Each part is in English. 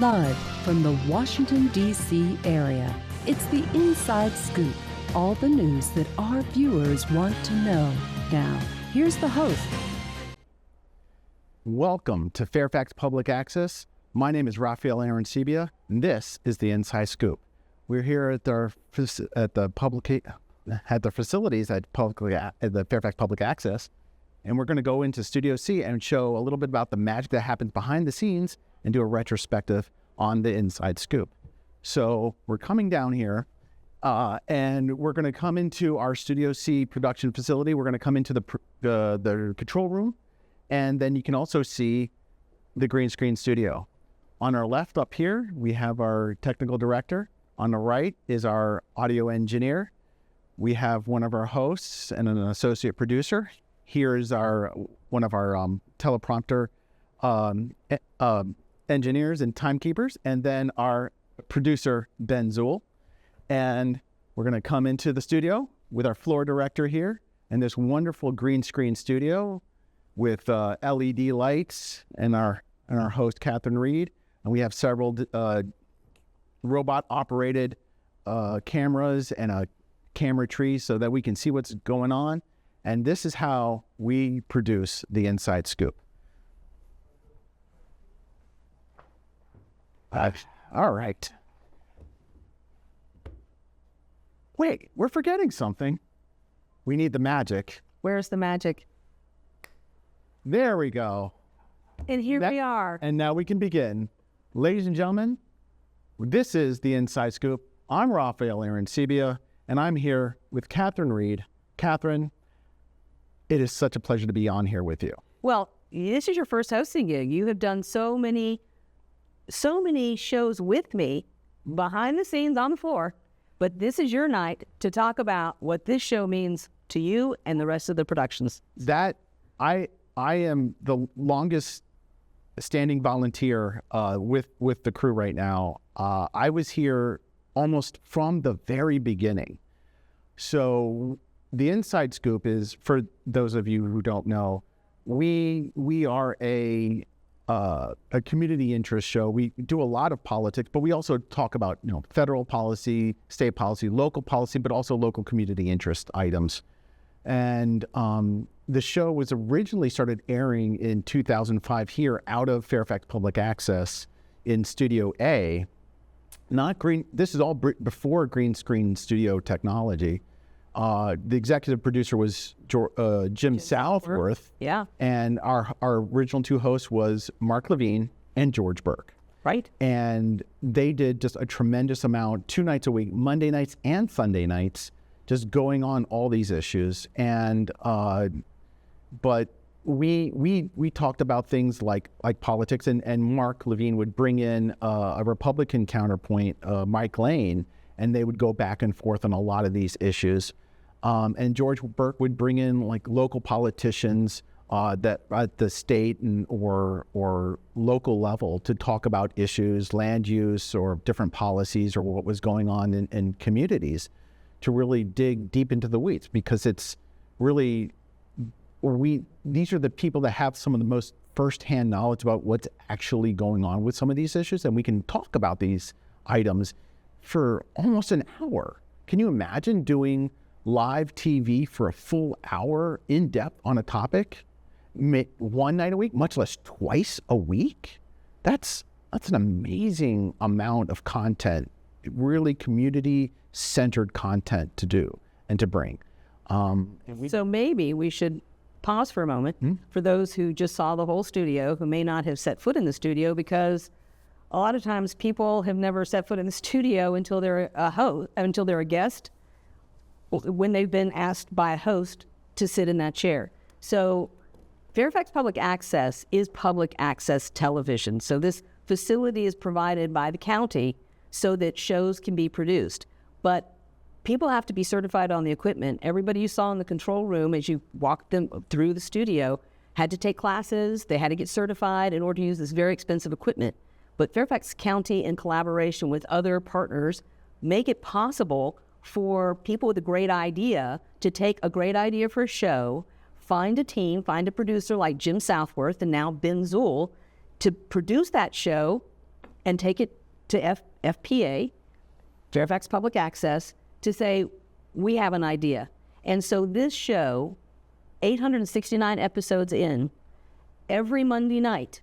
Live from the Washington, D.C. area, it's the Inside Scoop. All the news that our viewers want to know. Now, here's the host. Welcome to Fairfax Public Access. My name is Rafael Arancibia, and this is the Inside Scoop. We're here at the facilities at the Fairfax Public Access, and we're going to go into Studio C and show a little bit about the magic that happens behind the scenes and do a retrospective on the Inside Scoop. So we're coming down here, and we're going to come into our Studio C production facility. We're going to come into the control room, and then you can also see the green screen studio. On our left up here, we have our technical director. On the right is our audio engineer. We have one of our hosts and an associate producer. Here is one of our teleprompter engineers and timekeepers, and then our producer, Ben Zuhl. And we're going to come into the studio with our floor director here and this wonderful green screen studio with LED lights and our host, Catherine Reed. And we have several robot-operated cameras and a camera tree so that we can see what's going on. And this is how we produce the Inside Scoop. All right. Wait, we're forgetting something. We need the magic. Where's the magic? There we go. And here we are. And now we can begin. Ladies and gentlemen, this is the Inside Scoop. I'm Rafael Arancibia, and I'm here with Catherine Reed. Catherine, it is such a pleasure to be on here with you. Well, this is your first hosting gig. You have done so many shows with me behind the scenes on the floor, but this is your night to talk about what this show means to you and the rest of the productions. That I am the longest standing volunteer with the crew right now. I was here almost from the very beginning. So the Inside Scoop is, for those of you who don't know, we are a community interest show. We do a lot of politics, but we also talk about federal policy, state policy, local policy, but also local community interest items. And the show was originally started airing in 2005 here out of Fairfax Public Access in Studio A. This is all before green screen studio technology. The executive producer was Jim Southworth. Yeah. And our original two hosts was Mark Levine and George Burke. Right. And they did just a tremendous amount, 2 nights a week, Monday nights and Sunday nights, just going on all these issues. And but we talked about things like politics, and Mark Levine would bring in a Republican counterpoint, Mike Lane, and they would go back and forth on a lot of these issues. And George Burke would bring in local politicians that at the state or local level to talk about issues, land use or different policies or what was going on in communities, to really dig deep into the weeds, because it's really, these are the people that have some of the most firsthand knowledge about what's actually going on with some of these issues, and we can talk about these items for almost an hour. Can you imagine doing live TV for a full hour in depth on a topic, 1 night a week, much less twice a week? That's an amazing amount of content, really community-centered content to do and to bring. So maybe we should pause for a moment for those who just saw the whole studio, who may not have set foot in the studio, because a lot of times people have never set foot in the studio until they're a guest, when they've been asked by a host to sit in that chair. So Fairfax Public Access is public access television. So this facility is provided by the county so that shows can be produced. But people have to be certified on the equipment. Everybody you saw in the control room as you walked them through the studio had to take classes. They had to get certified in order to use this very expensive equipment. But Fairfax County, in collaboration with other partners, make it possible for people with a great idea to take a great idea for a show, find a team, find a producer like Jim Southworth and now Ben Zuhl to produce that show and take it to FPA, Fairfax Public Access, to say, we have an idea. And so this show, 869 episodes in, every Monday night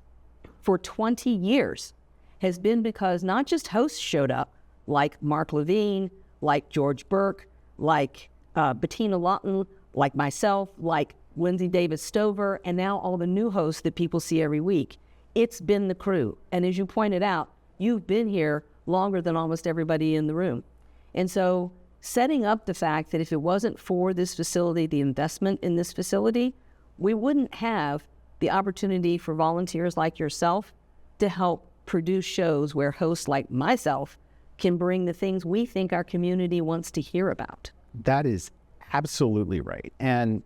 for 20 years has been because not just hosts showed up, like Mark Levine, like George Burke, like Bettina Lawton, like myself, like Lindsay Davis Stover, and now all the new hosts that people see every week. It's been the crew. And as you pointed out, you've been here longer than almost everybody in the room. And so setting up the fact that if it wasn't for this facility, the investment in this facility, we wouldn't have the opportunity for volunteers like yourself to help produce shows where hosts like myself can bring the things we think our community wants to hear about. That is absolutely right. And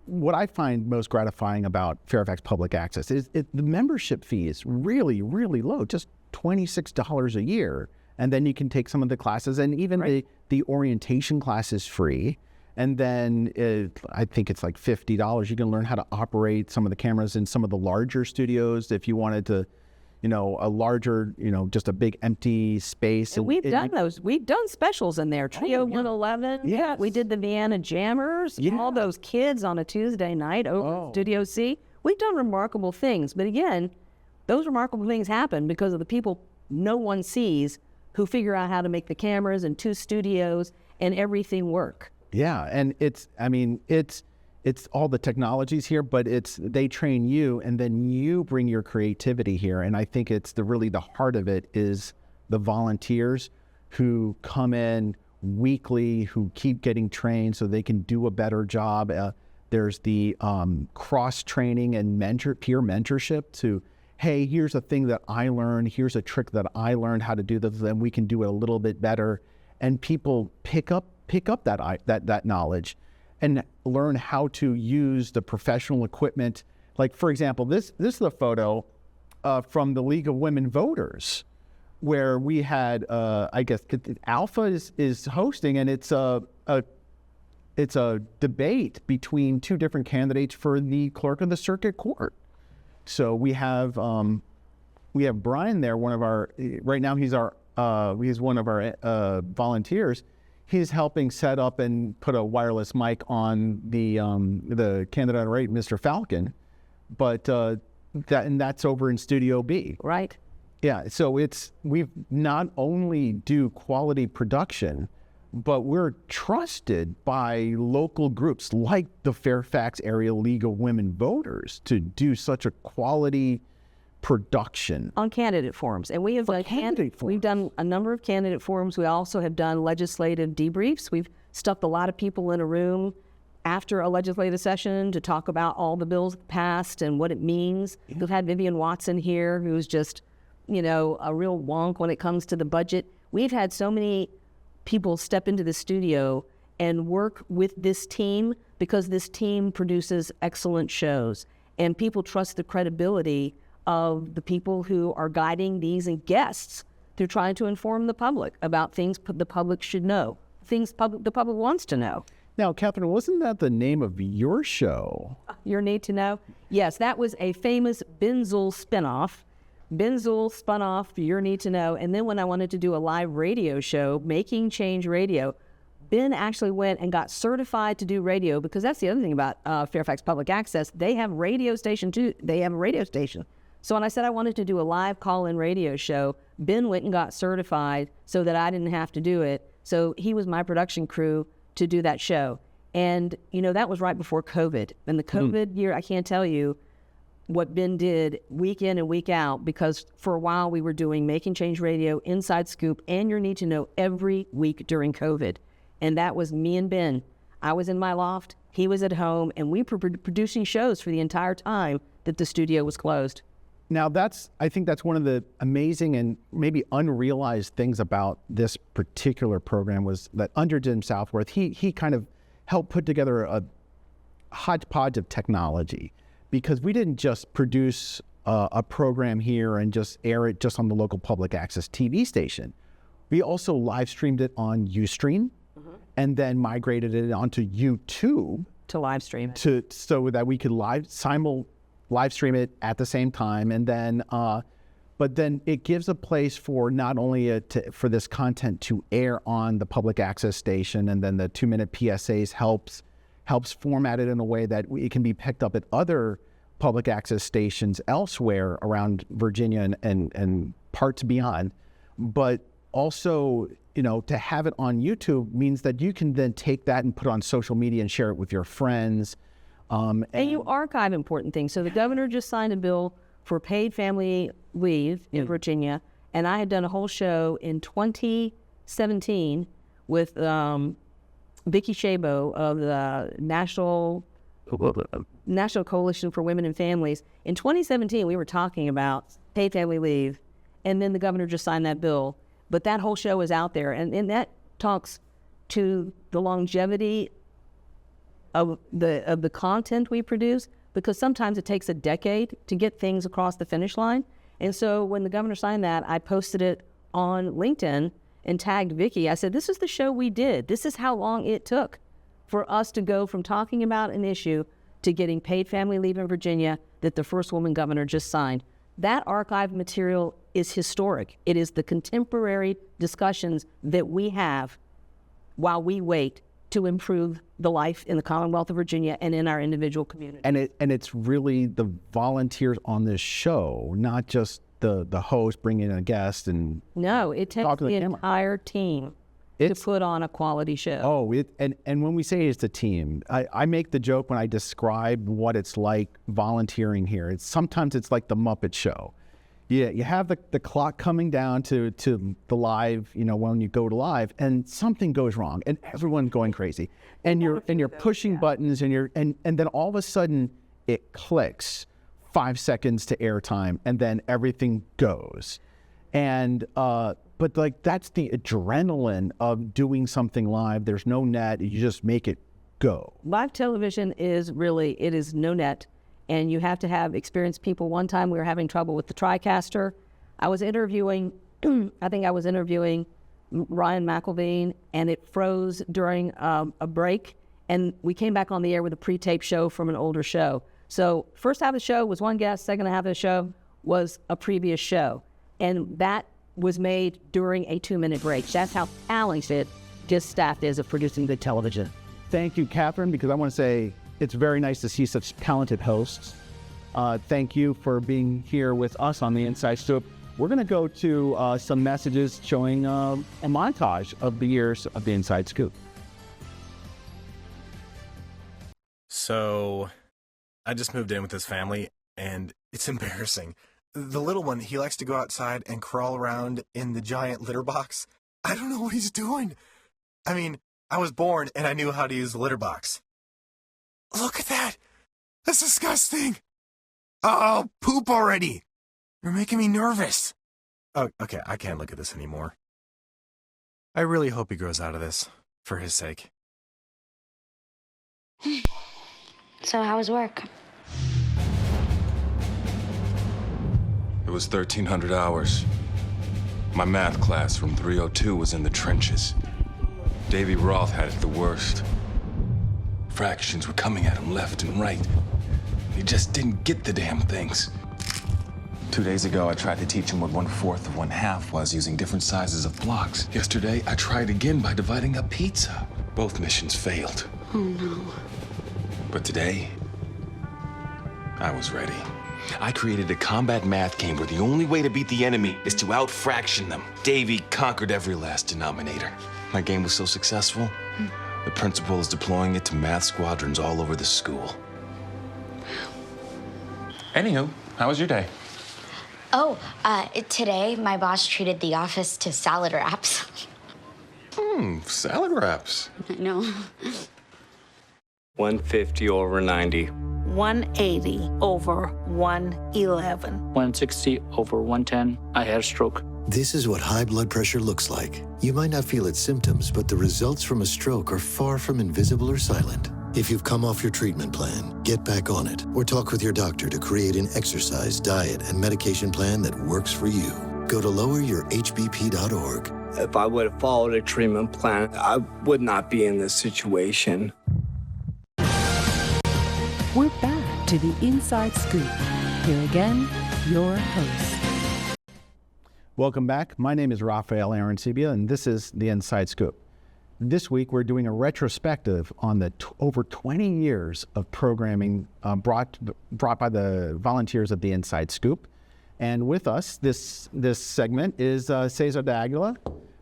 what I find most gratifying about Fairfax Public Access is the membership fee is really, really low, just $26 a year. And then you can take some of the classes, and even the orientation class is free. And then I think it's like $50. You can learn how to operate some of the cameras in some of the larger studios if you wanted to, a larger, just a big empty space. And we've done those. We've done specials in there. Trio 111. Yeah. We did the Vienna Jammers. Yeah. All those kids on a Tuesday night over Studio C. We've done remarkable things. But again, those remarkable things happen because of the people no one sees who figure out how to make the cameras and 2 studios and everything work. Yeah, and it's all the technologies here, but they train you, and then you bring your creativity here. And I think it's the heart of it is the volunteers who come in weekly, who keep getting trained so they can do a better job. There's the cross training and peer mentorship to, hey, here's a thing that I learned, here's a trick that I learned how to do this, and we can do it a little bit better. And people pick up that knowledge and learn how to use the professional equipment. Like, for example, this is a photo from the League of Women Voters, where we had, I guess, Alpha is hosting, and it's a debate between 2 different candidates for the clerk of the circuit court. So we have Brian there, right now he's one of our volunteers. He's helping set up and put a wireless mic on the candidate on right, Mr. Falcon, but that's over in Studio B. Right. Yeah. So we not only do quality production, but we're trusted by local groups like the Fairfax Area League of Women Voters to do such a quality production on candidate forums. And we have we've done a number of candidate forums. We also have done legislative debriefs. We've stuck a lot of people in a room after a legislative session to talk about all the bills passed and what it means. Yeah. We've had Vivian Watson here, who's just, a real wonk when it comes to the budget. We've had so many people step into the studio and work with this team because this team produces excellent shows, and people trust the credibility of the people who are guiding these and guests through trying to inform the public about things the public should know, things the public wants to know. Now, Catherine, wasn't that the name of your show? Your Need to Know? Yes, that was a famous Binzel spinoff. Binzel spun off Your Need to Know, and then when I wanted to do a live radio show, Making Change Radio, Ben actually went and got certified to do radio, because that's the other thing about Fairfax Public Access. They have radio station too. They have a radio station. So when I said I wanted to do a live call-in radio show, Ben went and got certified so that I didn't have to do it. So he was my production crew to do that show. And, that was right before COVID. And the COVID year, I can't tell you what Ben did week in and week out, because for a while we were doing Making Change Radio, Inside Scoop, and Your Need to Know every week during COVID. And that was me and Ben. I was in my loft, he was at home, and we were producing shows for the entire time that the studio was closed. Now, I think that's one of the amazing and maybe unrealized things about this particular program was that under Jim Southworth, he kind of helped put together a hodgepodge of technology, because we didn't just produce a program here and just air it just on the local public access TV station. We also live streamed it on Ustream, and then migrated it onto YouTube to live stream it, so that we could live stream it at the same time. And then but then it gives a place for not only for this content to air on the public access station, and then the 2-minute PSAs helps format it in a way that it can be picked up at other public access stations elsewhere around Virginia and parts beyond. But also, to have it on YouTube means that you can then take that and put it on social media and share it with your friends. And you archive important things. So the governor just signed a bill for paid family leave in Virginia, and I had done a whole show in 2017 with Vicki Shabo of the National Coalition for Women and Families. In 2017, we were talking about paid family leave, and then the governor just signed that bill. But that whole show is out there, and that talks to the longevity of the content we produce, because sometimes it takes a decade to get things across the finish line. And so when the governor signed that, I posted it on LinkedIn and tagged Vicki. I said, this is the show we did. This is how long it took for us to go from talking about an issue to getting paid family leave in Virginia that the first woman governor just signed. That archived material is historic. It is the contemporary discussions that we have while we wait to improve the life in the Commonwealth of Virginia and in our individual communities. And it's really the volunteers on this show, not just the host bringing in a guest and no, it takes the entire team to put on a quality show. Oh, and when we say it's a team, I make the joke when I describe what it's like volunteering here. Sometimes it's like the Muppet Show. Yeah, you have the clock coming down to the live, when you go to live, and something goes wrong, and everyone's going crazy, and you're pushing buttons, and then all of a sudden it clicks, 5 seconds to airtime, and then everything goes, and but that's the adrenaline of doing something live. There's no net; you just make it go. Live television is no net. And you have to have experienced people. One time we were having trouble with the TriCaster. I was interviewing Ryan McElveen, and it froze during a break. And we came back on the air with a pre-taped show from an older show. So first half of the show was one guest, second half of the show was a previous show. And that was made during a 2-minute break. That's how talented this staff is of producing good television. Thank you, Catherine, because I want to say, it's very nice to see such talented hosts. Thank you for being here with us on the Inside Scoop. We're going to go to some messages showing a montage of the years of the Inside Scoop. So, I just moved in with this family, and it's embarrassing. The little one, he likes to go outside and crawl around in the giant litter box. I don't know what he's doing. I mean, I was born and I knew how to use the litter box. Look at that! That's disgusting! Oh, poop already! You're making me nervous. Oh, okay, I can't look at this anymore. I really hope he grows out of this, for his sake. So how was work? It was 1,300 hours. My math class from 302 was in the trenches. Davy Roth had it the worst. Fractions were coming at him left and right. He just didn't get the damn things. 2 days ago, I tried to teach him what 1/4 of 1/2 was using different sizes of blocks. Yesterday, I tried again by dividing up pizza. Both missions failed. Oh, no. But today, I was ready. I created a combat math game where the only way to beat the enemy is to out-fraction them. Davy conquered every last denominator. My game was so successful, the principal is deploying it to math squadrons all over the school. Anywho, how was your day? Oh, today my boss treated the office to salad wraps. Salad wraps. I know. 150 over 90. 180 over 111. 160 over 110. I had a stroke. This is what high blood pressure looks like. You might not feel its symptoms, but the results from a stroke are far from invisible or silent. If you've come off your treatment plan, get back on it, or talk with your doctor to create an exercise, diet, and medication plan that works for you. Go to loweryourhbp.org. If I would have followed a treatment plan, I would not be in this situation. We're back to the Inside Scoop. Here again, your host. Welcome back. My name is Rafael Arancibia, and this is the Inside Scoop. This week, we're doing a retrospective on the over 20 years of programming brought by the volunteers of the Inside Scoop. And with us, this segment is Cesar de Aguila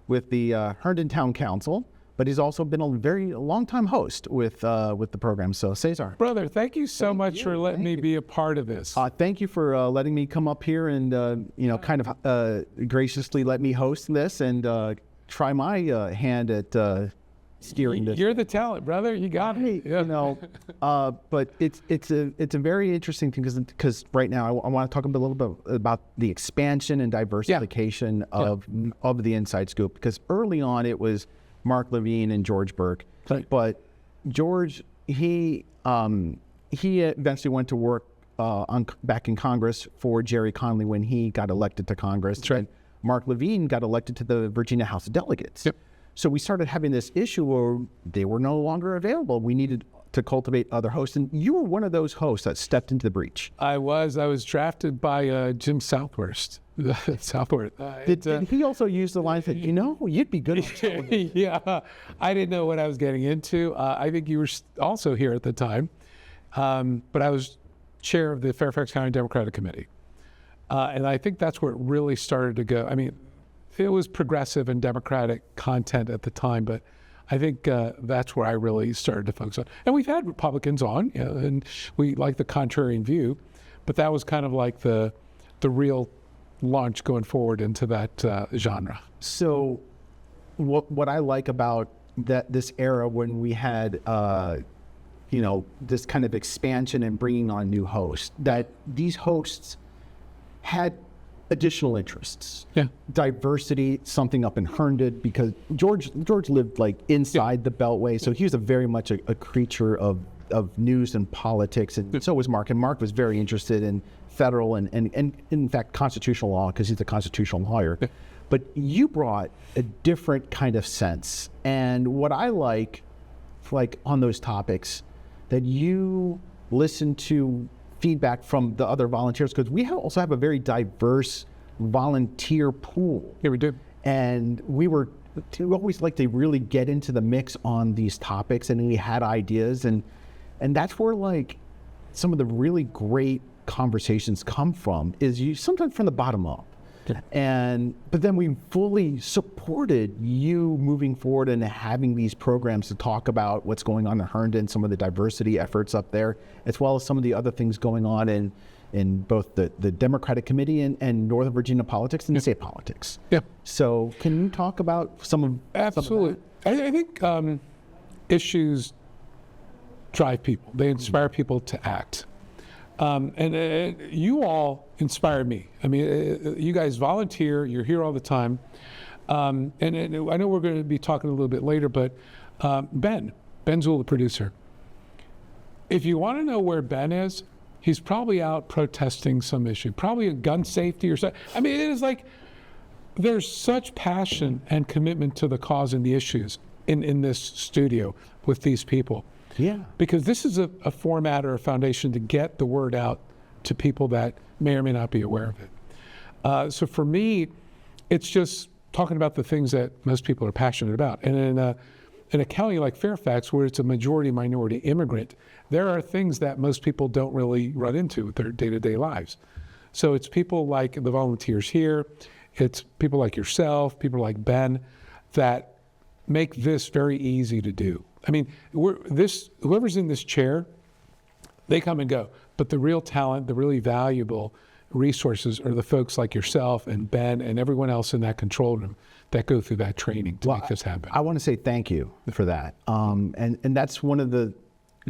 with the Herndon Town Council, but he's also been a very long-time host with the program. So, Cesar. Brother, thank you so much for letting me be a part of this. Thank you for letting me come up here and, kind of graciously let me host this and try my hand at steering this. You're the talent, brother. You got it. Yeah. But it's a very interesting thing because right now I want to talk a little bit about the expansion and diversification of the Inside Scoop, because early on it was Mark Levine and George Burke, but George he eventually went to work back in Congress for Jerry Connolly when he got elected to Congress. That's right. And Mark Levine got elected to the Virginia House of Delegates. Yep. So we started having this issue where they were no longer available. We needed to cultivate other hosts, and you were one of those hosts that stepped into the breach. I was drafted by Jim Southworth. Did he also use the line that, you'd be good on television? Yeah, I didn't know what I was getting into. I think you were also here at the time, but I was chair of the Fairfax County Democratic Committee. And I think that's where it really started to go. I mean, it was progressive and Democratic content at the time, but I think that's where I really started to focus on. And we've had Republicans on, and we like the contrarian view, but that was kind of like the real launch going forward into that genre. So what I like about this era when we had, this kind of expansion and bringing on new hosts, that these hosts had additional interests. Yeah. Diversity, something up in Herndon, because George lived like inside the Beltway, so he was very much a creature of news and politics, and so was Mark. And Mark was very interested in federal and in fact constitutional law, because he's a constitutional lawyer. Yeah. But you brought a different kind of sense, and what I like on those topics, that you listen to feedback from the other volunteers, because we also have a very diverse volunteer pool. Yeah, we do. And we always like to really get into the mix on these topics, and we had ideas, and that's where some of the really great conversations come from, is sometimes from the bottom up. But then we fully supported you moving forward and having these programs to talk about what's going on in Herndon, some of the diversity efforts up there, as well as some of the other things going on in both the Democratic Committee and Northern Virginia politics and state politics. Yeah. So can you talk about some of Absolutely. I think issues drive people. They inspire people to act. And you all inspire me. I mean, you guys volunteer, you're here all the time. And I know we're going to be talking a little bit later, but Ben Zool, the producer. If you want to know where Ben is, he's probably out protesting some issue, probably a gun safety or something. I mean, it is like, there's such passion and commitment to the cause and the issues in this studio with these people. Yeah. Because this is a format or a foundation to get the word out to people that may or may not be aware of it. So for me, it's just talking about the things that most people are passionate about. And in a county like Fairfax, where it's a majority minority immigrant, there are things that most people don't really run into with their day-to-day lives. So it's people like the volunteers here, it's people like yourself, people like Ben, that make this very easy to do. I mean, whoever's in this chair, they come and go. But the real talent, the really valuable resources are the folks like yourself and Ben and everyone else in that control room that go through that training to make this happen. I want to say thank you for that. And that's one of the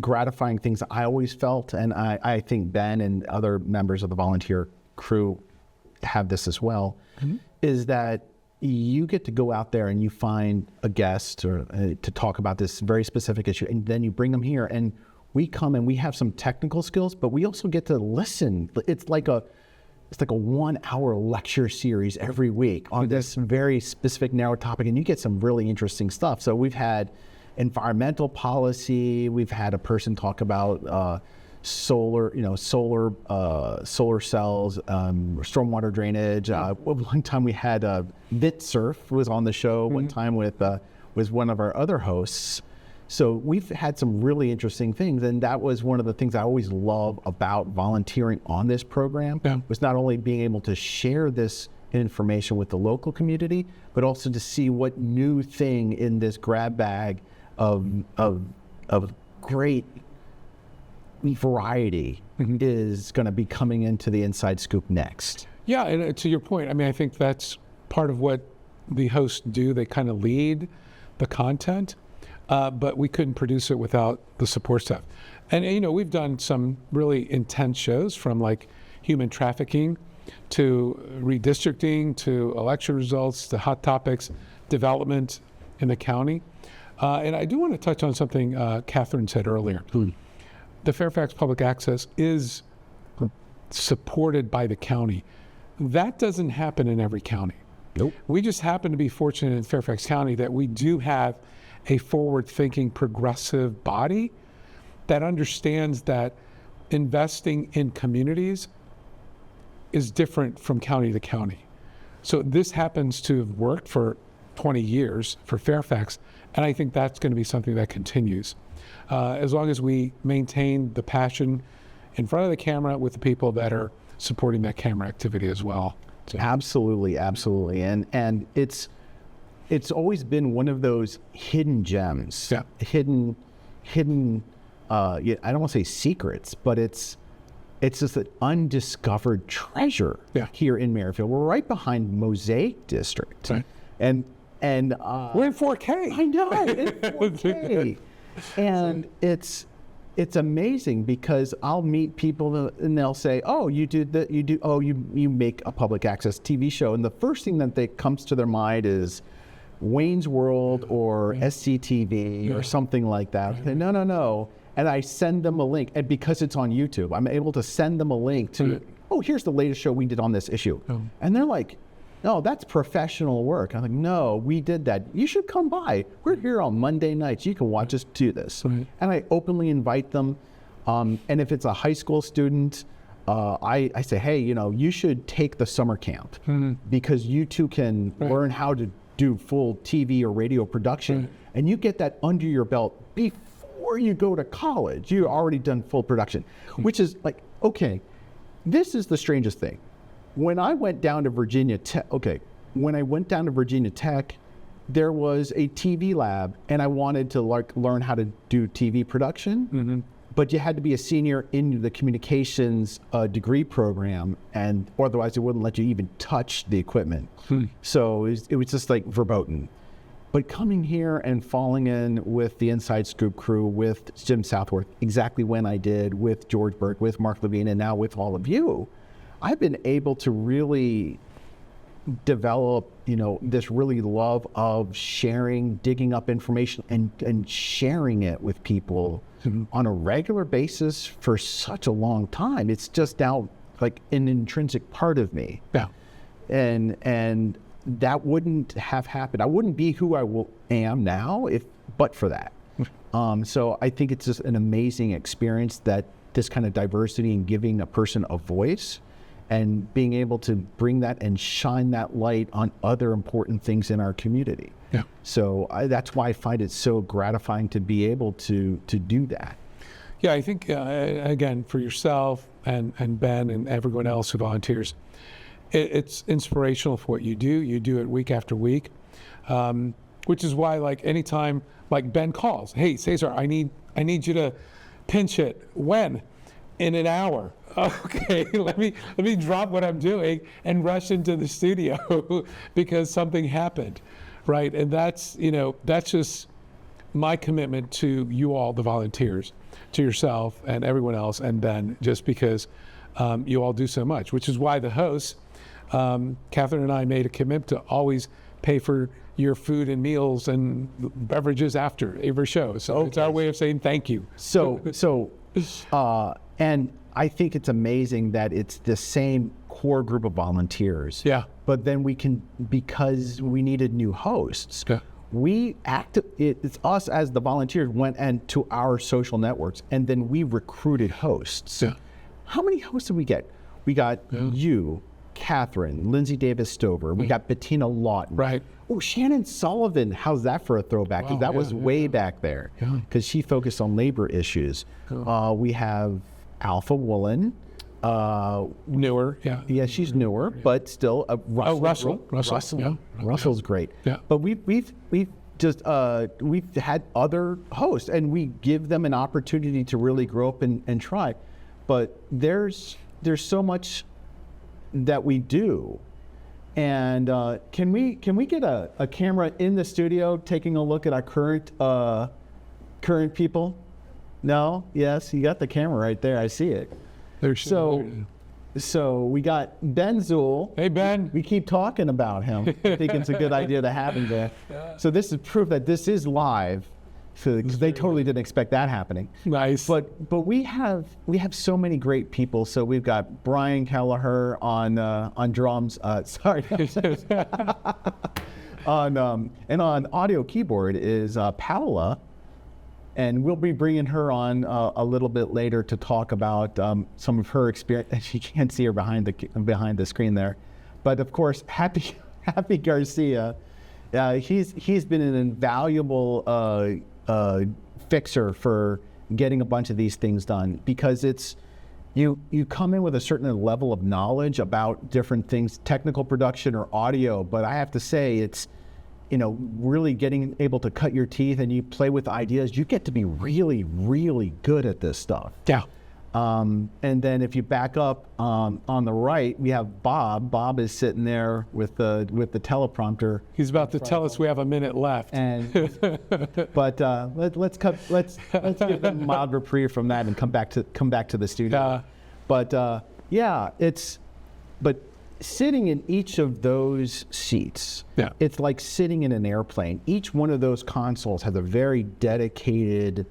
gratifying things I always felt, and I think Ben and other members of the volunteer crew have this as well, is that you get to go out there and you find a guest or to talk about this very specific issue, and then you bring them here, and we come and we have some technical skills, but we also get to listen. It's like a 1-hour lecture series every week on this very specific narrow topic, and you get some really interesting stuff. So we've had environmental policy, we've had a person talk about solar cells, stormwater drainage. One time we had Vitsurf was on the show one time with one of our other hosts. So we've had some really interesting things, and that was one of the things I always love about volunteering on this program, was not only being able to share this information with the local community, but also to see what new thing in this grab bag of great variety is going to be coming into the Inside Scoop next. Yeah, and to your point, I mean, I think that's part of what the hosts do. They kind of lead the content, but we couldn't produce it without the support staff. And, you know, we've done some really intense shows, from like human trafficking to redistricting to election results to hot topics, development in the county. And I do want to touch on something Catherine said earlier. The Fairfax Public Access is supported by the county. That doesn't happen in every county. Nope. We just happen to be fortunate in Fairfax County that we do have a forward-thinking, progressive body that understands that investing in communities is different from county to county. So this happens to have worked for 20 years for Fairfax, and I think that's going to be something that continues. As long as we maintain the passion in front of the camera with the people that are supporting that camera activity as well. So. Absolutely. And it's always been one of those hidden gems, hidden, I don't want to say secrets, but it's just an undiscovered treasure here in Merrifield. We're right behind Mosaic District. Right. And we're in 4K. I know, in 4K. And it's amazing because I'll meet people and they'll say, "Oh, you make a public access TV show," and the first thing that comes to their mind is Wayne's World or SCTV or something like that. Say, no. And I send them a link, and because it's on YouTube, I'm able to send them a link to, "Oh, here's the latest show we did on this issue," and they're like, "No, that's professional work." I'm like, "No, we did that. You should come by. We're here on Monday nights. You can watch us do this." Right. And I openly invite them. And if it's a high school student, I say, "Hey, you should take the summer camp because you too can learn how to do full TV or radio production, and you get that under your belt before you go to college. You've already done full production," which is like, okay, this is the strangest thing. When I went down to Virginia Tech, there was a TV lab, and I wanted to learn how to do TV production, but you had to be a senior in the communications degree program, and otherwise they wouldn't let you even touch the equipment. So it was just like verboten. But coming here and falling in with the Inside Scoop crew, with Jim Southworth, exactly when I did, with George Burke, with Mark Levine, and now with all of you, I've been able to really develop, this really love of sharing, digging up information and sharing it with people on a regular basis for such a long time. It's just now like an intrinsic part of me. Yeah. And that wouldn't have happened. I wouldn't be who I am now but for that. So I think it's just an amazing experience, that this kind of diversity and giving a person a voice and being able to bring that and shine that light on other important things in our community. Yeah. So that's why I find it so gratifying to be able to do that. Yeah, I think, again, for yourself and Ben and everyone else who volunteers, it's inspirational for what you do. You do it week after week, which is why, like, anytime, like, Ben calls, "Hey, Cesar, I need you to pinch it." When? In an hour. Okay, let me drop what I'm doing and rush into the studio because something happened, right? And that's just my commitment to you all, the volunteers, to yourself and everyone else, and Ben, just because you all do so much, which is why the hosts, Catherine and I, made a commitment to always pay for your food and meals and beverages after every show. So It's our way of saying thank you. And I think it's amazing that it's the same core group of volunteers. Yeah. But then because we needed new hosts, it's us as the volunteers went into our social networks, and then we recruited hosts. Yeah. How many hosts did we get? We got you, Catherine, Lindsay Davis Stover. We got Bettina Lawton. Right. Oh, Shannon Sullivan. How's that for a throwback? 'Cause Wow, that was way back there. Because she focused on labor issues. We have Alpha Woolen. Newer, yeah. Yeah, she's newer, but still. Russell. Russell's great. Yeah. But we've had other hosts, and we give them an opportunity to really grow up and try. But there's so much that we do. And can we get a camera in the studio taking a look at our current people? No? Yes, you got the camera right there. I see it. So we got Ben Zuhl. Hey, Ben. We keep talking about him. I think it's a good idea to have him there. So this is proof that this is live, because they totally didn't expect that happening. Nice. But we have so many great people. So we've got Brian Kelleher on drums. And on audio keyboard is Paola. And we'll be bringing her on a little bit later to talk about some of her experience. You can't see her behind the screen there, but of course, Happy Garcia, he's been an invaluable fixer for getting a bunch of these things done, because it's you come in with a certain level of knowledge about different things, technical production or audio. But I have to say, it's really getting able to cut your teeth, and you play with ideas. You get to be really, really good at this stuff. Yeah. And then if you back up on the right, we have Bob. Bob is sitting there with the teleprompter. He's about to tell us we have a minute left. And but let's give them a mild reprieve from that and come back to the studio. But sitting in each of those seats, it's like sitting in an airplane. Each one of those consoles has a very dedicated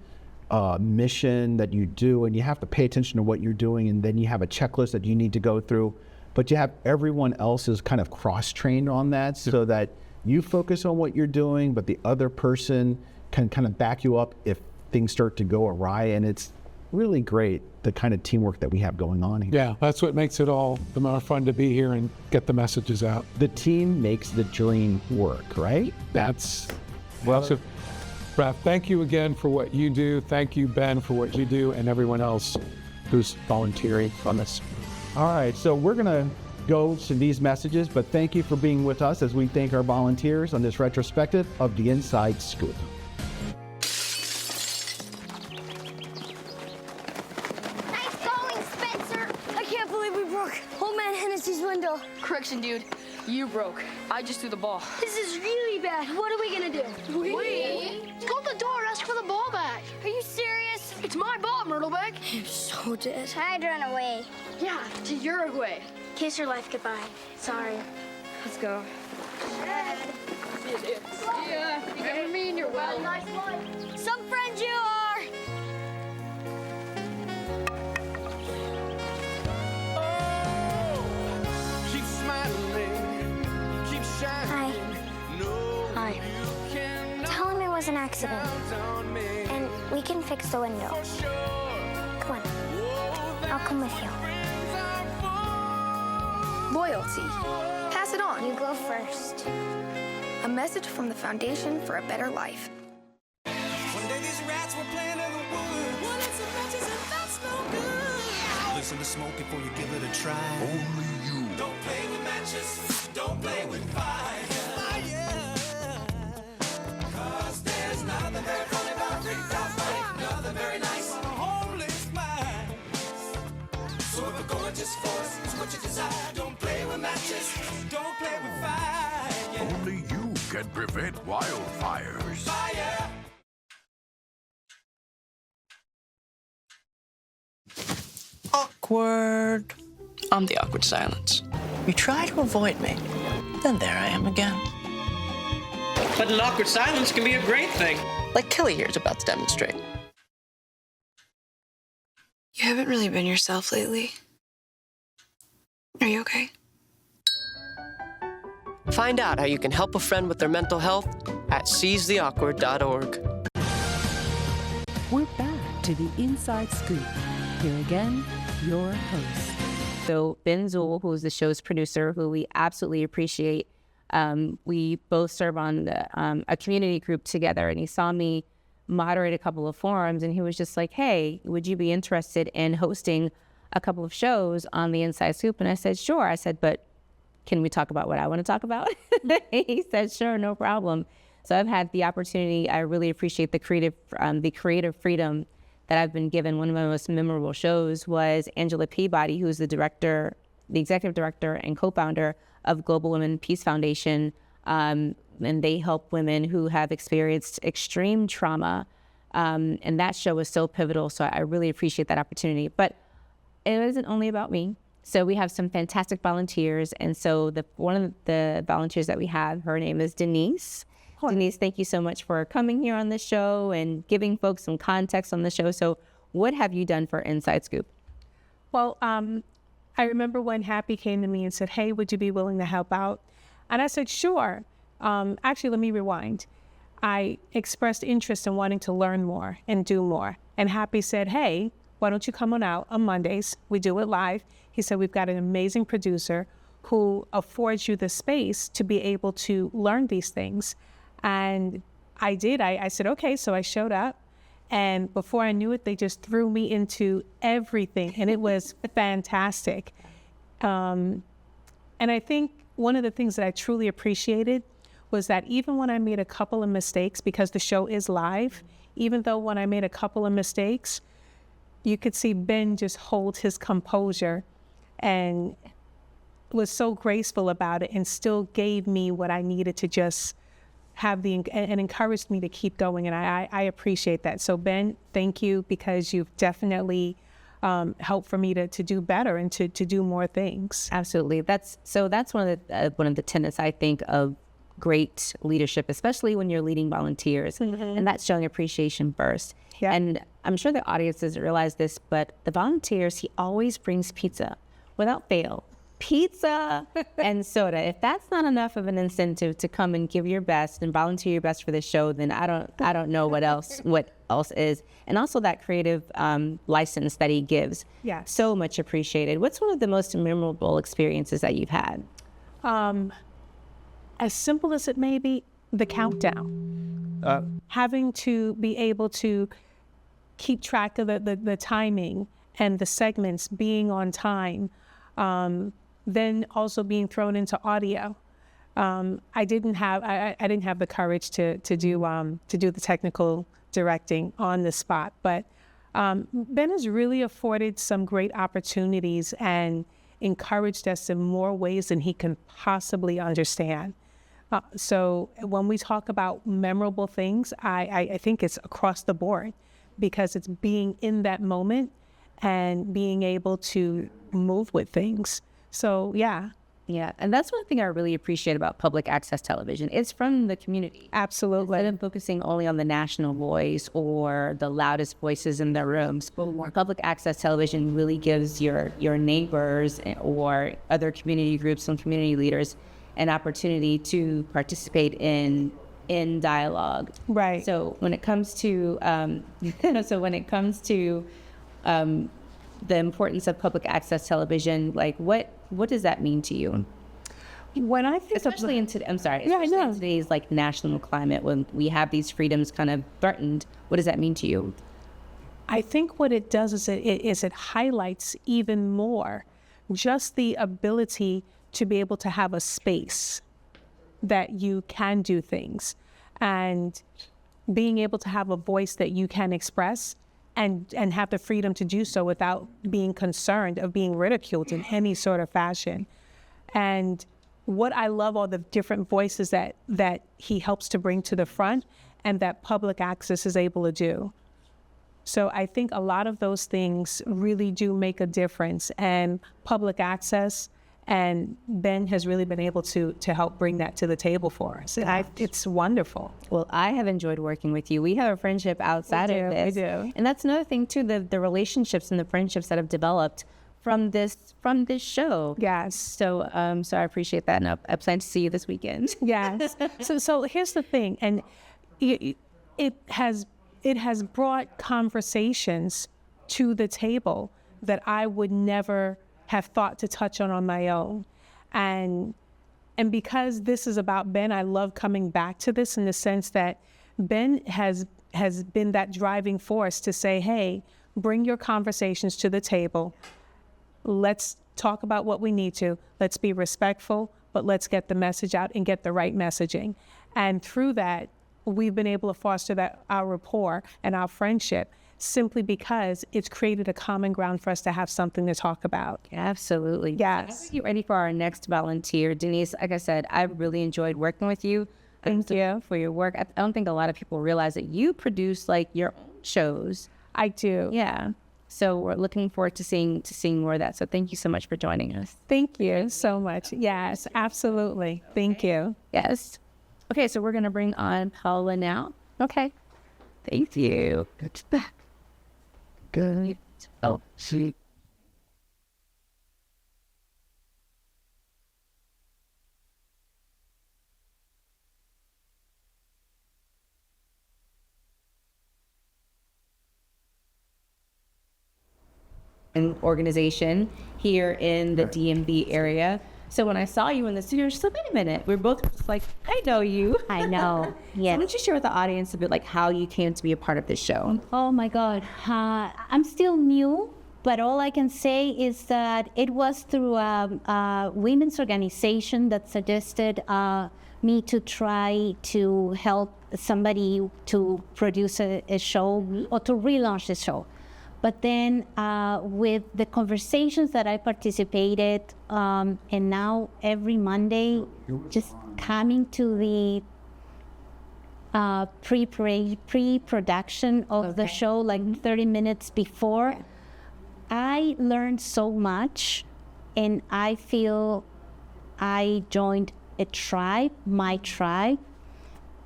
mission that you do, and you have to pay attention to what you're doing, and then you have a checklist that you need to go through. But you have everyone else's kind of cross-trained on that, so that you focus on what you're doing, but the other person can kind of back you up if things start to go awry. And it's really great, the kind of teamwork that we have going on here. Yeah, that's what makes it all the more fun to be here and get the messages out. The team makes the dream work, right? That's so. Raph, thank you again for what you do. Thank you, Ben, for what you do, and everyone else who's volunteering on this. All right, so we're gonna go to these messages, but thank you for being with us as we thank our volunteers on this retrospective of The Inside Scoop. Correction, dude. You broke. I just threw the ball. This is really bad. What are we gonna do? We? Go to the door, ask for the ball back. Are you serious? It's my ball, Myrtlebeck. You're so dead. I'd run away. Yeah, to Uruguay. Kiss your life goodbye. Sorry. Let's go. See ya. Remember me and your well. Nice one. Some friends you are. Hi. Tell him it was an accident. And we can fix the window. Come on. I'll come with you. Loyalty. Pass it on. You go first. A message from the Foundation for a Better Life. One day these rats were playing in the woods. Well, it's a matches and that's no good. Listen to smoke before you give it a try. Only you. Don't play with matches. Don't play with fire. Cause there's nothing very funny about fighting. Nothing very nice on a homeless mind. So if a gorgeous force is what you desire, don't play with matches. Don't play with fire. Only you can prevent wildfires. Fire. Awkward. I'm the awkward silence. You try to avoid me, then there I am again. But an awkward silence can be a great thing. Like Kelly here is about to demonstrate. You haven't really been yourself lately. Are you okay? Find out how you can help a friend with their mental health at seizetheawkward.org. We're back to the Inside Scoop. Here again, your host. So Ben Zuhl, who is the show's producer, who we absolutely appreciate, we both serve on a community group together, and he saw me moderate a couple of forums, and he was just like, hey, would you be interested in hosting a couple of shows on the Inside Scoop? And I said, sure. I said, but can we talk about what I want to talk about? He said, sure, no problem. So I've had the opportunity. I really appreciate the creative freedom that I've been given. One of my most memorable shows was Angela Peabody, who's the executive director and co-founder of Global Women Peace Foundation. And they help women who have experienced extreme trauma. And that show was so pivotal. So I really appreciate that opportunity. But it isn't only about me. So we have some fantastic volunteers. And so one of the volunteers that we have, her name is Denise. Denise, thank you so much for coming here on the show and giving folks some context on the show. So what have you done for Inside Scoop? Well, I remember when Happy came to me and said, hey, would you be willing to help out? And I said, sure. Actually, let me rewind. I expressed interest in wanting to learn more and do more. And Happy said, hey, why don't you come on out on Mondays? We do it live. He said, we've got an amazing producer who affords you the space to be able to learn these things. And I did. I said, okay. So I showed up. And before I knew it, they just threw me into everything. And it was fantastic. And I think one of the things that I truly appreciated was that even when I made a couple of mistakes, because the show is live, even though when I made a couple of mistakes, you could see Ben just hold his composure and was so graceful about it and still gave me what I needed to just have and encouraged me to keep going. And I appreciate that. So Ben, thank you, because you've definitely helped for me to do better and to do more things. Absolutely. That's one of the tenets, I think, of great leadership, especially when you're leading volunteers, and that's showing appreciation first. Yeah. And I'm sure the audience doesn't realize this, but the volunteers, he always brings pizza without fail. Pizza and soda. If that's not enough of an incentive to come and give your best and volunteer your best for the show, then I don't know what else is. And also that creative license that he gives. Yeah. So much appreciated. What's one of the most memorable experiences that you've had? As simple as it may be, the countdown. Having to be able to keep track of the timing and the segments being on time. Then also being thrown into audio. I didn't have the courage to do the technical directing on the spot, but Ben has really afforded some great opportunities and encouraged us in more ways than he can possibly understand. So when we talk about memorable things, I think it's across the board, because it's being in that moment and being able to move with things. So, yeah. Yeah, and that's one thing I really appreciate about public access television. It's from the community. Absolutely. Instead of focusing only on the national voice or the loudest voices in their rooms, public access television really gives your neighbors or other community groups and community leaders an opportunity to participate in dialogue. Right. So when it comes to the importance of public access television, like what does that mean to you? When I think especially in today's like national climate, when we have these freedoms kind of threatened, what does that mean to you? I think what it does is it highlights even more just the ability to be able to have a space that you can do things, and being able to have a voice that you can express and have the freedom to do so without being concerned of being ridiculed in any sort of fashion. And what I love are the different voices that he helps to bring to the front and that public access is able to do. So I think a lot of those things really do make a difference, and public access, and Ben has really been able to help bring that to the table for us. It's wonderful. Well, I have enjoyed working with you. We have a friendship outside of this. We do. And that's another thing too, the relationships and the friendships that have developed from this show. Yes. So so I appreciate that, and I plan to see you this weekend. Yes. So here's the thing, and it has brought conversations to the table that I would never have thought to touch on my own, and because this is about Ben, I love coming back to this in the sense that Ben has been that driving force to say, hey, bring your conversations to the table. Let's talk about what we need to. Let's be respectful, but let's get the message out and get the right messaging. And through that, we've been able to foster our rapport and our friendship simply because it's created a common ground for us to have something to talk about. Absolutely. Yes. Are you ready for our next volunteer? Denise, like I said, I really enjoyed working with you. Thank you for your work. I don't think a lot of people realize that you produce like your own shows. I do. Yeah. So we're looking forward to seeing more of that. So thank you so much for joining us. Thank you so much. Yes, absolutely. Thank you. Yes. Okay, so we're going to bring on Paula now. Okay. Thank you. Good. Good. Oh, see. An organization here in the DMV area. So when I saw you in the studio, I was just like, wait a minute. We're both just like, I know you. I know. Yeah. So why don't you share with the audience a bit like how you came to be a part of this show? Oh my God. I'm still new, but all I can say is that it was through a women's organization that suggested me to try to help somebody to produce a show or to relaunch the show. But then with the conversations that I participated, and now every Monday, just coming to the pre-production of the show, like 30 minutes before, I learned so much, and I feel I joined a tribe, my tribe,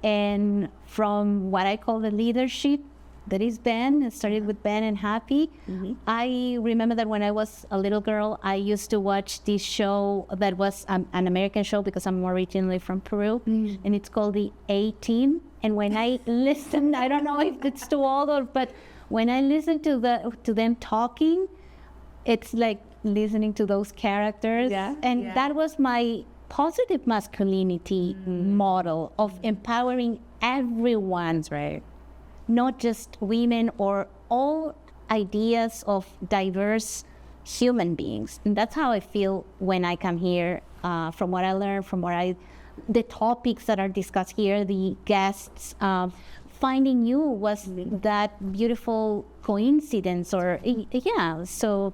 and from what I call the leadership, that is Ben. It started with Ben and Happy. Mm-hmm. I remember that when I was a little girl, I used to watch this show that was an American show because I'm originally from Peru, and it's called the A-Team. And when I listened, I don't know if it's too old, but when I listened to them talking, it's like listening to those characters. Yeah. And that was my positive masculinity model of empowering everyone's right. Not just women or all ideas of diverse human beings. And that's how I feel when I come here, from what I learned, the topics that are discussed here, the guests. Finding you was that beautiful coincidence so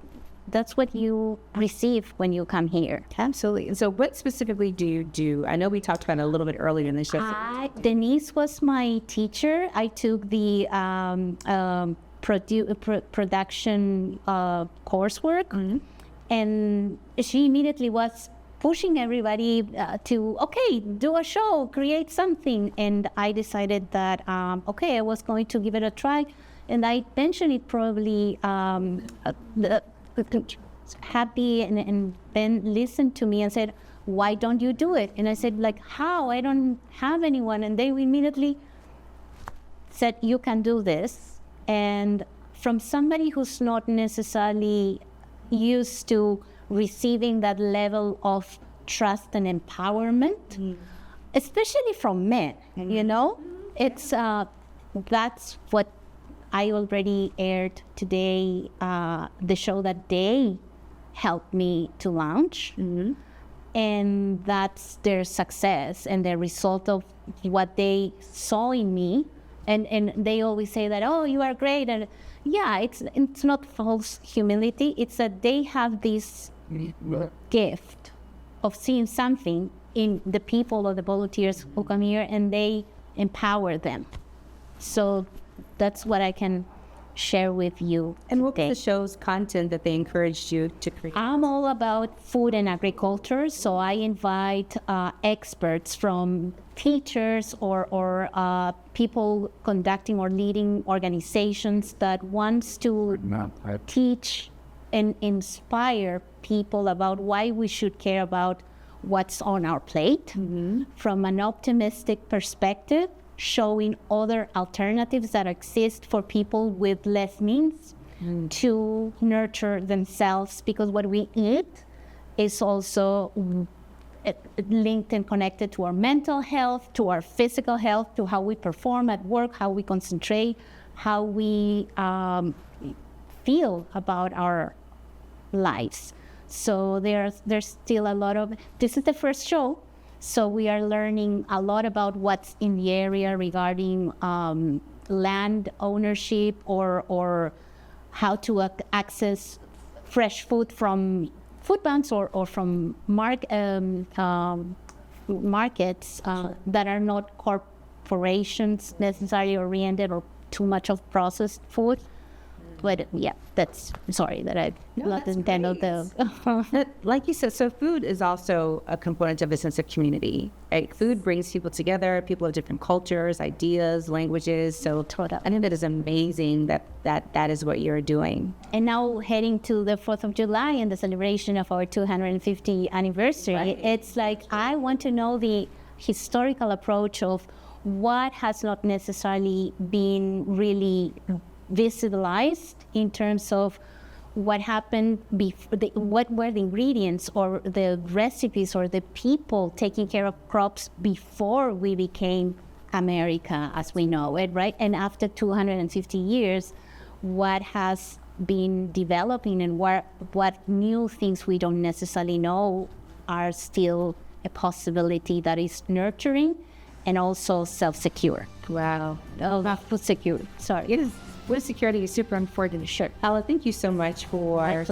that's what you receive when you come here. Absolutely. And so what specifically do you do? I know we talked about it a little bit earlier in the show. Denise was my teacher. I took the production coursework, and she immediately was pushing everybody to, okay, do a show, create something. And I decided that, I was going to give it a try. And I mentioned it probably, Happy and Ben listened to me and said, why don't you do it? And I said, like, how? I don't have anyone. And they immediately said, you can do this. And from somebody who's not necessarily used to receiving that level of trust and empowerment, especially from men, it's that's what I already aired today, the show that they helped me to launch. And that's their success and the result of what they saw in me. And they always say that, oh, you are great. And yeah, it's not false humility. It's that they have this gift of seeing something in the people or the volunteers who come here, and they empower them. So that's what I can share with you. And what was the show's content that they encouraged you to create? I'm all about food and agriculture, so I invite experts from teachers or people conducting or leading organizations that wants to teach and inspire people about why we should care about what's on our plate from an optimistic perspective, showing other alternatives that exist for people with less means to nurture themselves, because what we eat is also linked and connected to our mental health, to our physical health, to how we perform at work, how we concentrate, how we feel about our lives. So there's still a lot of, this is the first show, so we are learning a lot about what's in the area regarding land ownership or how to access fresh food from food banks or from markets that are not corporations necessarily oriented or too much of processed food. But yeah, that's, sorry that I not intended the... Like you said, so food is also a component of a sense of community, right? Food brings people together, people of different cultures, ideas, languages. So I think that is amazing that is what you're doing. And now heading to the 4th of July and the celebration of our 250th anniversary, it's like I want to know the historical approach of what has not necessarily been really visualized in terms of what happened before, what were the ingredients or the recipes or the people taking care of crops before we became America as we know it, right? And after 250 years, what has been developing and what new things we don't necessarily know are still a possibility that is nurturing and also self-secure. Wow. Oh, not food secure, sorry. It is. Food security is super important. Sure. Paula, thank you so much for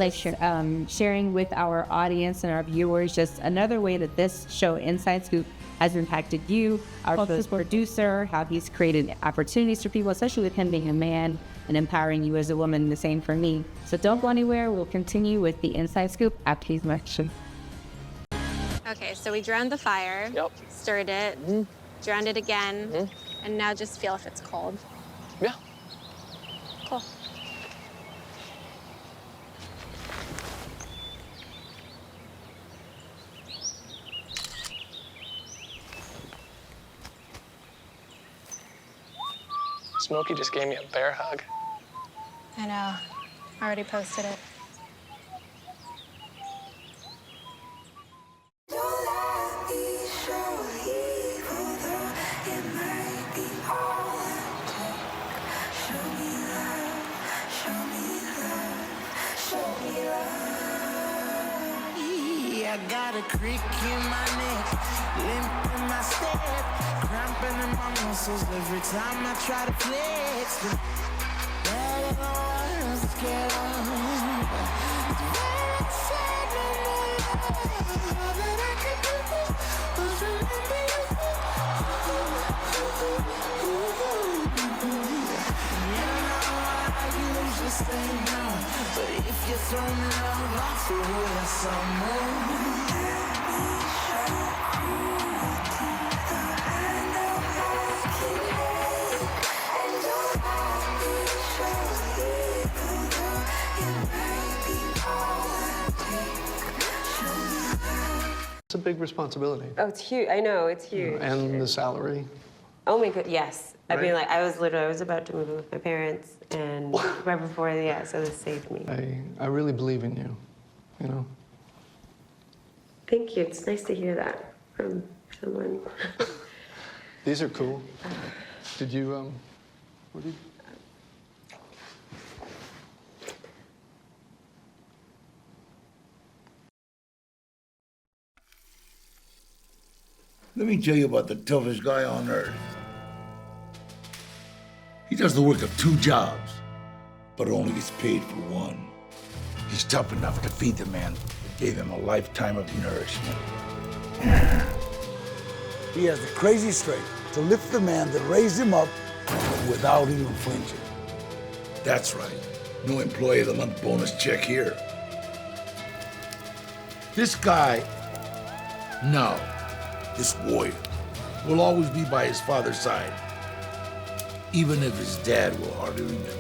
sharing with our audience and our viewers just another way that this show, Inside Scoop, has impacted you, our show's producer, how he's created opportunities for people, especially with him being a man and empowering you as a woman, the same for me. So don't go anywhere. We'll continue with the Inside Scoop after these messages. Okay, so we drowned the fire, stirred it, drowned it again, and now just feel if it's cold. Yeah. Cool. Smokey just gave me a bear hug. I know. I already posted it. I got a creak in my neck, limp in my step, cramping in my muscles every time I try to flex. But I don't wanna get on. It's very sad, no more love. All that I could do was remember you. You know I usually say no, but if you throw me love, I'll throw you some more. It's a big responsibility. Oh, it's huge. I know, it's huge. And the salary. Oh my god, yes. I mean, Right. like, I was about to move in with my parents, and right before, so this saved me. I really believe in you, you know? Thank you. It's nice to hear that from someone. These are cool. Did you, what did you? Let me tell you about the toughest guy on earth. He does the work of 2 jobs, but only gets paid for one. He's tough enough to feed the man that gave him a lifetime of nourishment. He has the crazy strength to lift the man that raised him up without even flinching. That's right, no employee of the month bonus check here. This guy, no. This warrior will always be by his father's side, even if his dad will hardly remember.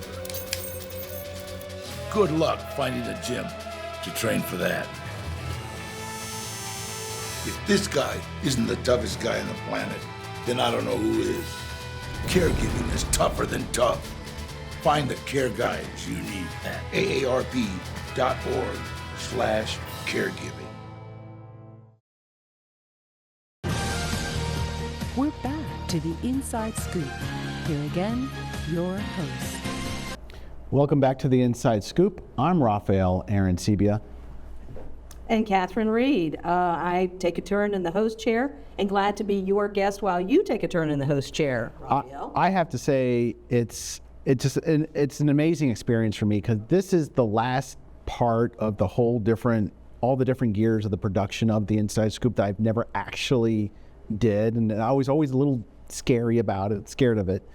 good luck finding a gym to train for that. If this guy isn't the toughest guy on the planet, then I don't know who is. Caregiving is tougher than tough. Find the care guides you need at aarp.org/caregiving. We're back to the Inside Scoop. Here again, your host. Welcome back to the Inside Scoop. I'm Rafael Arancibia. And Catherine Reed. I take a turn in the host chair, and glad to be your guest while you take a turn in the host chair, Rafael. I have to say, it's an amazing experience for me, because this is the last part of all the different gears of the production of the Inside Scoop that I've never actually did, and I was always a little scared of it.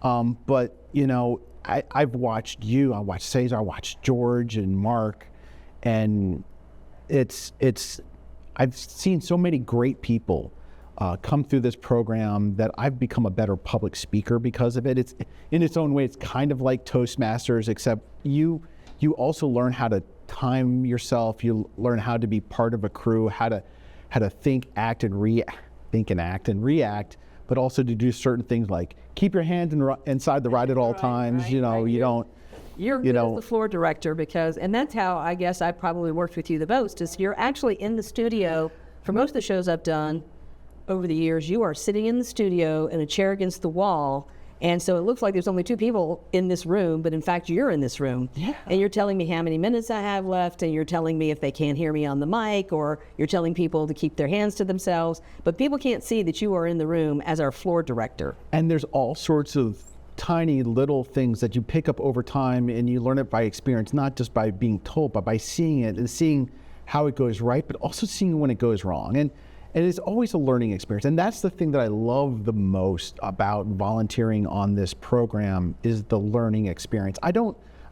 But you know, I've watched you, I watched Cesar, I watched George and Mark, and I've seen so many great people come through this program that I've become a better public speaker because of it. It's in its own way, it's kind of like Toastmasters, except you also learn how to time yourself. You learn how to be part of a crew, how to think, act, and react, but also to do certain things like keep your hands inside the ride at all times. You know, you don't. You're good as the floor director, and that's how I guess I probably worked with you the most, is you're actually in the studio. For most of the shows I've done over the years, you are sitting in the studio in a chair against the wall, and so it looks like there's only two people in this room, but in fact you're in this room. Yeah. And you're telling me how many minutes I have left, and you're telling me if they can't hear me on the mic, or you're telling people to keep their hands to themselves, but people can't see that you are in the room as our floor director. And there's all sorts of tiny little things that you pick up over time, and you learn it by experience, not just by being told, but by seeing it and seeing how it goes right, but also seeing when it goes wrong. And it's always a learning experience. And that's the thing that I love the most about volunteering on this program, is the learning experience. I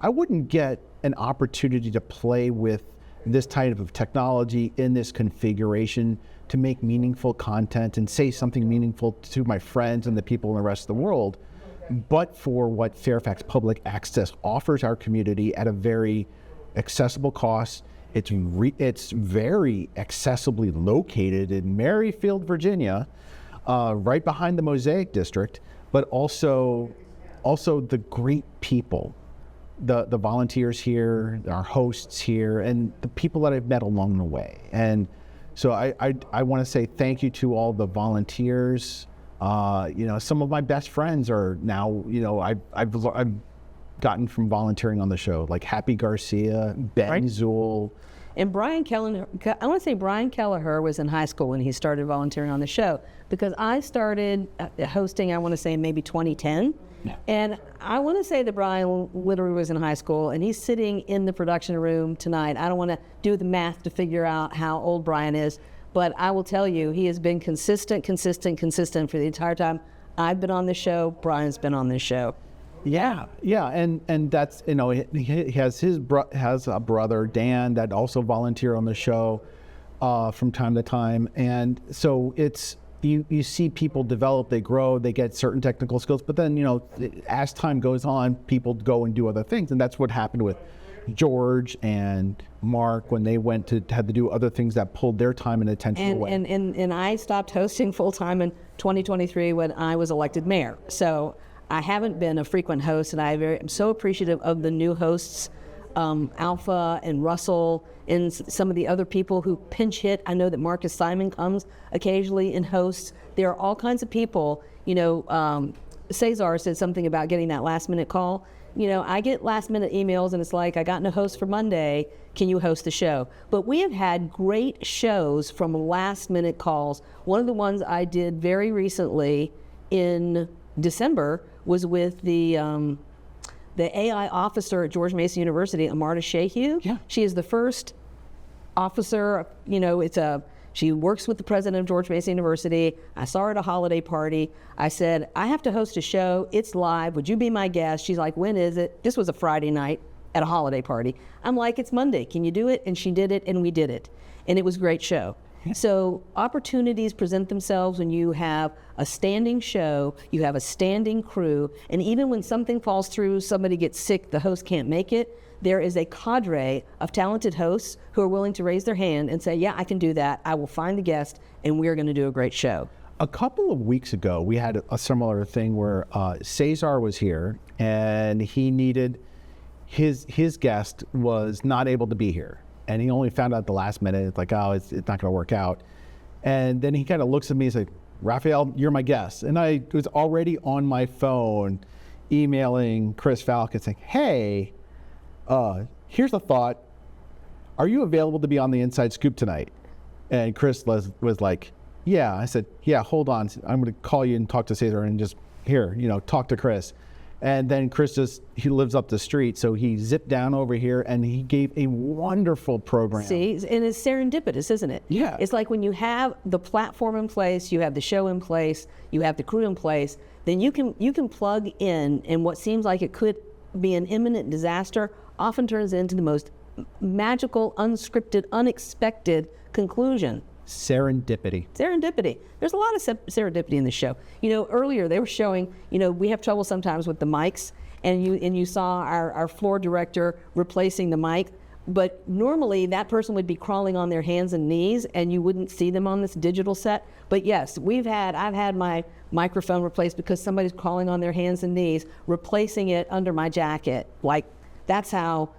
wouldn't get an opportunity to play with this type of technology in this configuration to make meaningful content and say something meaningful to my friends and the people in the rest of the world, but for what Fairfax Public Access offers our community at a very accessible cost. It's very accessibly located in Merrifield, Virginia, right behind the Mosaic District, but also the great people, the volunteers here, our hosts here, and the people that I've met along the way. And so I want to say thank you to all the volunteers. You know, some of my best friends are now, you know, I've gotten from volunteering on the show, like Happy Garcia, Ben Zool. And Brian Kelleher, I want to say Brian Kelleher was in high school when he started volunteering on the show, because I started hosting, I want to say maybe 2010. Yeah. And I want to say that Brian literally was in high school, and he's sitting in the production room tonight. I don't want to do the math to figure out how old Brian is, but I will tell you, he has been consistent for the entire time I've been on the show. Brian's been on this show. Yeah, and that's, you know, he has has a brother, Dan, that also volunteer on the show from time to time, and so it's you see people develop, they grow, they get certain technical skills, but then, you know, as time goes on, people go and do other things, and that's what happened with George and Mark when they had to do other things that pulled their time and attention away. And I stopped hosting full time in 2023 when I was elected mayor. So I haven't been a frequent host, and I'm so appreciative of the new hosts, Alpha and Russell, and some of the other people who pinch hit. I know that Marcus Simon comes occasionally and hosts. There are all kinds of people. You know, Cesar said something about getting that last minute call. You know, I get last minute emails, and it's like, I got no host for Monday. Can you host the show? But we have had great shows from last minute calls. One of the ones I did very recently in December was with the AI officer at George Mason University, Amarta Shehu. Yeah. She is the first officer, you know, she works with the president of George Mason University. I saw her at a holiday party. I said, I have to host a show. It's live. Would you be my guest? She's like, when is it? This was a Friday night at a holiday party. I'm like, it's Monday. Can you do it? And she did it, and we did it. And it was a great show. So opportunities present themselves when you have a standing show, you have a standing crew, and even when something falls through, somebody gets sick, the host can't make it, there is a cadre of talented hosts who are willing to raise their hand and say, yeah, I can do that. I will find the guest, and we're going to do a great show. A couple of weeks ago, we had a similar thing where Cesar was here, and he needed his guest was not able to be here, and he only found out at the last minute. It's like, oh, it's not going to work out. And then he kind of looks at me and says, Raphael, you're my guest. And I was already on my phone emailing Chris Falcon saying, hey, here's a thought. Are you available to be on the Inside Scoop tonight? And Chris was like, yeah. I said, yeah, hold on. I'm going to call you and talk to Cesar and just here, talk to Chris. And then Chris he lives up the street, so he zipped down over here and he gave a wonderful program. See, and it's serendipitous, isn't it? Yeah. It's like when you have the platform in place, you have the show in place, you have the crew in place, then you can plug in, and what seems like it could be an imminent disaster often turns into the most magical, unscripted, unexpected conclusion. Serendipity. There's a lot of serendipity in the show. Earlier they were showing, we have trouble sometimes with the mics, and you saw our floor director replacing the mic, but normally that person would be crawling on their hands and knees and you wouldn't see them on this digital set. But yes, I've had my microphone replaced because somebody's crawling on their hands and knees, replacing it under my jacket. Like, that's how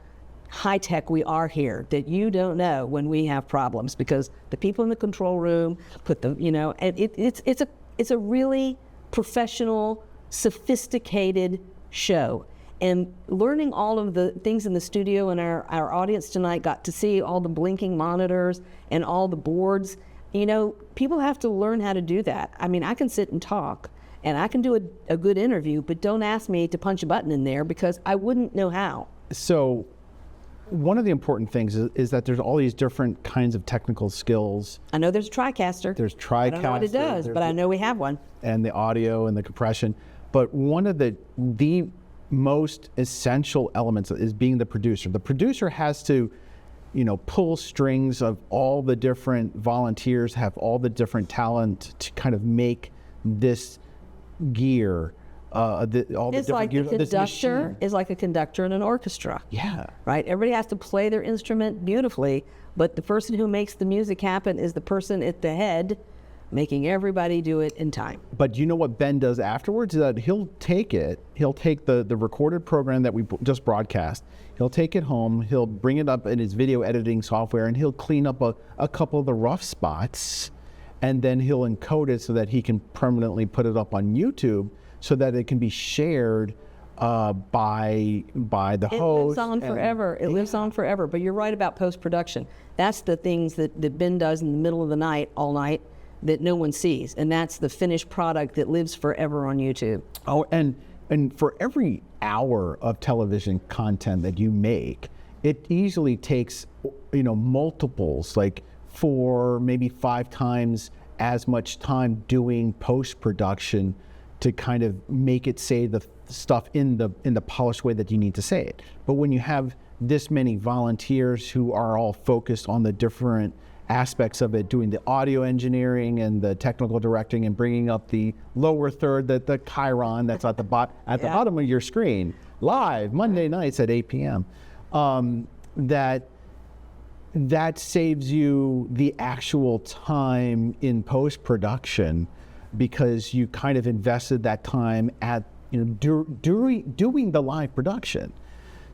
high tech we are here, that you don't know when we have problems, because the people in the control room put them, and it's a really professional, sophisticated show. And learning all of the things in the studio, and our audience tonight got to see all the blinking monitors and all the boards. People have to learn how to do that. I mean, I can sit and talk and I can do a good interview, but don't ask me to punch a button in there because I wouldn't know how. So one of the important things is that there's all these different kinds of technical skills. I know there's a TriCaster. There's TriCaster. I don't know what it does, but I know we have one. And the audio and the compression. But one of the most essential elements is being the producer. The producer has to, pull strings of all the different volunteers, have all the different talent to kind of make this gear. It's like a conductor is like a conductor in an orchestra. Yeah. Right? Everybody has to play their instrument beautifully, but the person who makes the music happen is the person at the head making everybody do it in time. But you know what Ben does afterwards? Is that he'll take the recorded program that we just broadcast, he'll take it home, he'll bring it up in his video editing software, and he'll clean up a couple of the rough spots, and then he'll encode it so that he can permanently put it up on YouTube, so that it can be shared by the host. It lives on forever. It lives on forever. But you're right about post-production. That's the things that Ben does in the middle of the night, all night, that no one sees. And that's the finished product that lives forever on YouTube. Oh, and for every hour of television content that you make, it easily takes, multiples, like 4, maybe 5 times as much time doing post-production to kind of make it say the stuff in the polished way that you need to say it. But when you have this many volunteers who are all focused on the different aspects of it, doing the audio engineering and the technical directing and bringing up the lower third, the Chiron that's at the bottom of your screen, live Monday nights at 8 p.m., that saves you the actual time in post-production, because you kind of invested that time at doing the live production.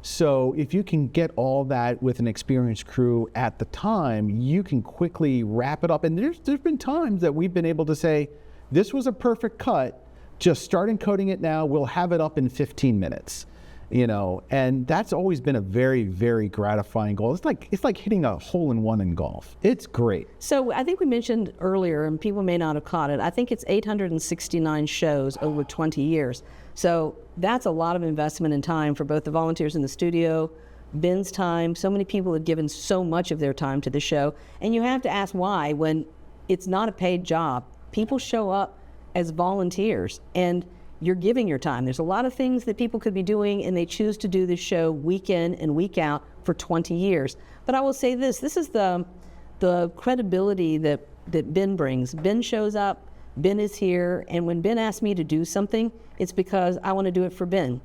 So if you can get all that with an experienced crew at the time, you can quickly wrap it up. And there's been times that we've been able to say, this was a perfect cut, just start encoding it now, we'll have it up in 15 minutes. And that's always been a very, very gratifying goal. It's like hitting a hole-in-one in golf. It's great. So I think we mentioned earlier, and people may not have caught it, I think it's 869 shows over 20 years. So that's a lot of investment in time for both the volunteers in the studio, Ben's time. So many people have given so much of their time to the show. And you have to ask why, when it's not a paid job. People show up as volunteers, and you're giving your time. There's a lot of things that people could be doing, and they choose to do this show week in and week out for 20 years. But I will say this is the credibility that Ben brings. Ben shows up, Ben is here, and when Ben asks me to do something, it's because I want to do it for Ben.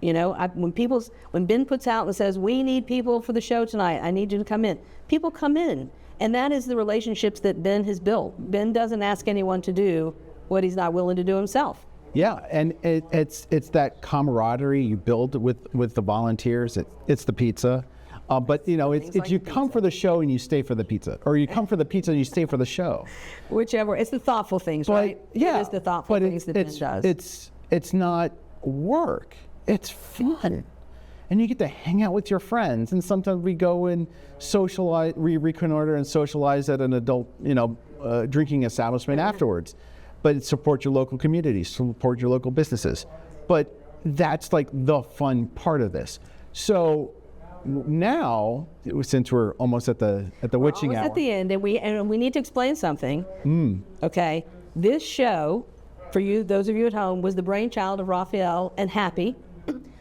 You know, when Ben puts out and says, we need people for the show tonight, I need you to come in, people come in. And that is the relationships that Ben has built. Ben doesn't ask anyone to do what he's not willing to do himself. Yeah, and it's that camaraderie you build with the volunteers. It's the pizza. But you know, it's like you come for the show and you stay for the pizza, or you come for the pizza and you stay for the show. Whichever. It's the thoughtful things, right? Yeah, it is the thoughtful things that Ben does. It's not work. It's fun, and you get to hang out with your friends. And sometimes we go and socialize, we reconnoiter and socialize at an adult, drinking establishment afterwards. But support your local communities, support your local businesses. But that's like the fun part of this. So now, since we're almost at the witching hour, at the end, and we need to explain something. Okay, this show, for you, those of you at home, was the brainchild of Raphael and Happy,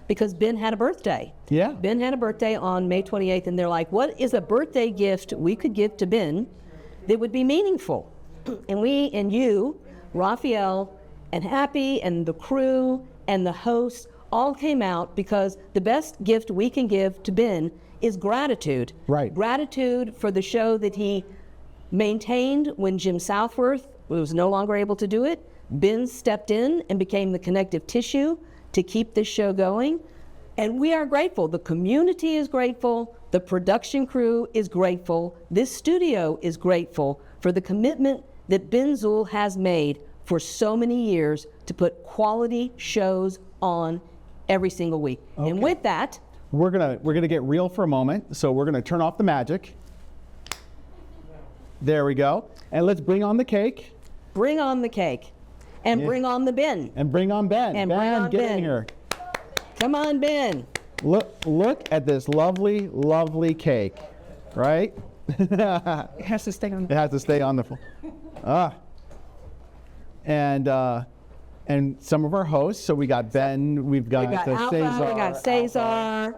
because Ben had a birthday. Yeah. Ben had a birthday on May 28th, and they're like, what is a birthday gift we could give to Ben that would be meaningful? And we and you, Raphael and Happy and the crew and the hosts all came out because the best gift we can give to Ben is gratitude. Right. Gratitude for the show that he maintained when Jim Southworth was no longer able to do it. Ben stepped in and became the connective tissue to keep this show going. And we are grateful. The community is grateful. The production crew is grateful. This studio is grateful for the commitment that Ben Zuhl has made for so many years to put quality shows on every single week. Okay. And with that, we're gonna get real for a moment. So we're gonna turn off the magic. There we go. And let's bring on the cake. Bring on the cake. And bring on the Ben. And bring on Ben. And Ben, bring on get Ben. in here. Come on, Ben. Look at this lovely, lovely cake, right? It has to stay on. It has to stay on the floor. And some of our hosts. So we got Ben. We've got Alpha, Cesar. we got Cesar.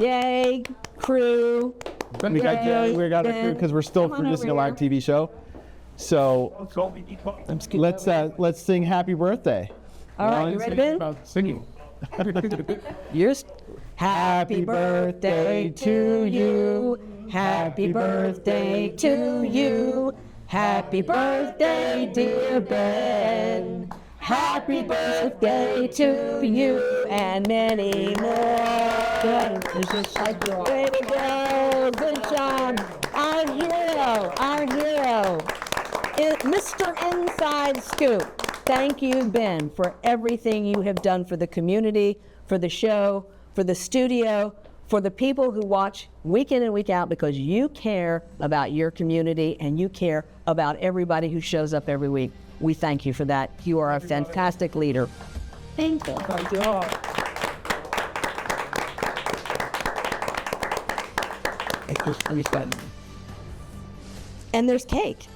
Yay, crew. We got our crew because we're still producing a live TV show. So let's sing Happy Birthday. All right, you ready, Ben? About singing. Happy birthday to you. Happy birthday to you. Happy birthday, dear Ben. Happy birthday to you and many more. Good. Way to go. Good job. Our hero. Mr. Inside Scoop. Thank you, Ben, for everything you have done for the community, for the show, for the studio, for the people who watch week in and week out, because you care about your community and you care about everybody who shows up every week. We thank you for that. You are a fantastic leader. Thank you. And there's cake.